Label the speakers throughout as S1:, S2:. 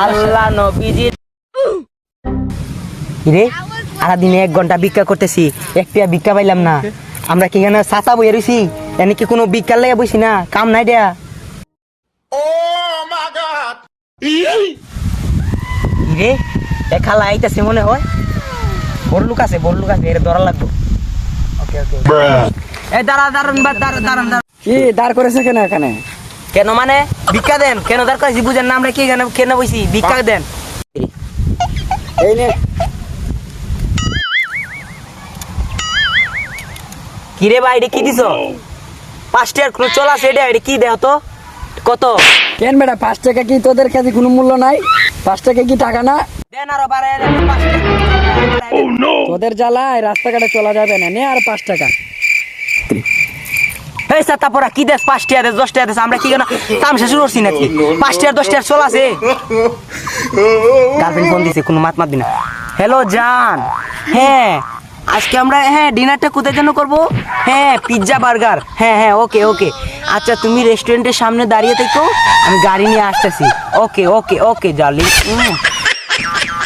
S1: আল্লাহ নবীজি রে সারাদিনে 1 ঘন্টা ভিক্ষা করতেছি, একটা ভিক্ষা পাইলাম না। আমরা কি এখানে চাচা বইয়া রইছি? এনে কি কোনো ভিক্ষার লেগে বইছি না? কাম নাই দেয়া। রে এ খালা আইতাছে মনে হয়। বড় লোক আছে এর ধরা লাগবো। ওকে এই দাঁড়ান।
S2: কি দাঁড় করেছে কেন এখানে?
S1: কেন মানে ভিক্ষা দেন। কেন দাঁড় করেছি বুঝেন না? আমরা কি এখানে কেন বইছি? ভিক্ষা দেন।
S2: এই নে।
S1: কিরে ভাই এটা কি দিছ? 5 টাকার কোনো চল আছে? এটা কি দেহ তো? কত
S2: কেন বেটা 5 টাকা কি তোদের কাছে কোনো মূল্য নাই? 5 টাকা কি টাকা না?
S1: দেন আরো বাড়ায় দেন 5 টাকা।
S2: তোদের জ্বালায় রাস্তাঘাটে চলা যাবে না, নে আর 5 টাকা।
S1: এই সাতা পড়া কি দেশ? 5 টাকা দেশ, 10 টাকা দেশ। আমরা কি কেন তামসা শুরু করছি নাকি? 5 টাকা 10 টাকা চল আছে। গার্লফ্রেন্ড ফোন দিছে, কোনো মাতবি না। হ্যালো জান, হ্যাঁ আজকে আমরা ডিনারটা কোথায় যেন করবো? Pizza burger. ওকে আচ্ছা তুমি রেস্টুরেন্টের সামনে দাঁড়িয়ে থেকো, আমি গাড়ি নিয়ে আসতেছি। ওকে ডার্লিং।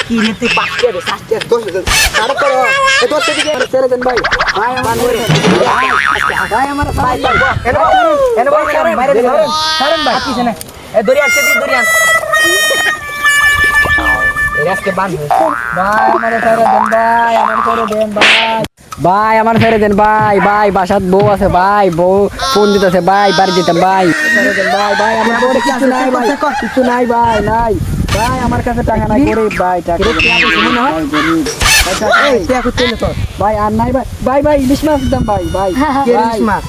S1: কি রে তুই 5 টাকা দে, 5 টাকা 10 টাকা তারে করো। এ 10 টাকা দিয়ে ছেড়ে দেন ভাই। ভাই আমার ভাই আমার ভাই এনে ভাই মাইরে দিন। ছাড়েন ভাই কিছু না। এ দড়ি আছে আজকে বান
S2: ভাই আমারে ছেড়ে দেন ভাই, ভাই আমার ছেড়ে দেন ভাই বাসাত বউ আছে ভাই, বউ ফোন দিতেছে ভাই, বাড়ি যেতাম ভাই। ছেড়ে দেন ভাই আমার বউরে কিছু নাই ভাই, কিছু নাই ভাই, নাই ভাই আমার কাছে টাকা নাই করে ভাই, টাকা মনে হয় ভাই আর নাই ভাই ইলিশ মাছ দাম ভাই ইলিশ মাছ।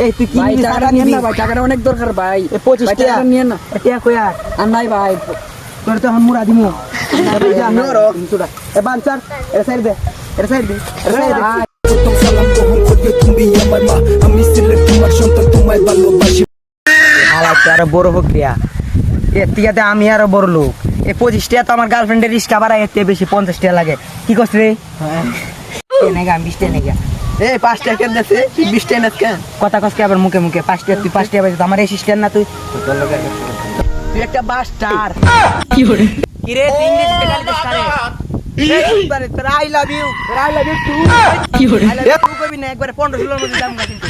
S1: এই তুই কি
S2: টাকা নিয়েন না ভাই, টাকাটা অনেক দরকার ভাই।
S1: 25 টাকা
S2: নিয়েন না,
S1: এটা কইয়া
S2: আর নাই ভাই
S1: তোর তো এখন মুড়া দিমু। এ বানচার এর সাইড দে। আরো বড় প্রক্রিয়া এর থেকে আমি আরো বড় লোক। এই 25 টাকা তো আমার গার্লফ্রেন্ডের রিস্কা ভাড়া এর থেকে বেশি 50 টাকা লাগে। কি করছ রে? নেগা 20 টাকা নেগা।
S2: এই 5 টাকা কেন দিছে? 20 টাকা নেস কেন?
S1: কথা কসকে আবার মুখে 5 টাকা তুই 5 টাকা পাইছিস, আমার অ্যাসিস্ট্যান্ট না তুই?
S2: তুই একটা বাস্টার।
S1: কি রে তুই ইংরেজি তে গালি দিস কারে?
S2: I love you too.
S1: কি করে? তুই কইবি না একবারে 15 16 এর মধ্যে দাম গাছিস।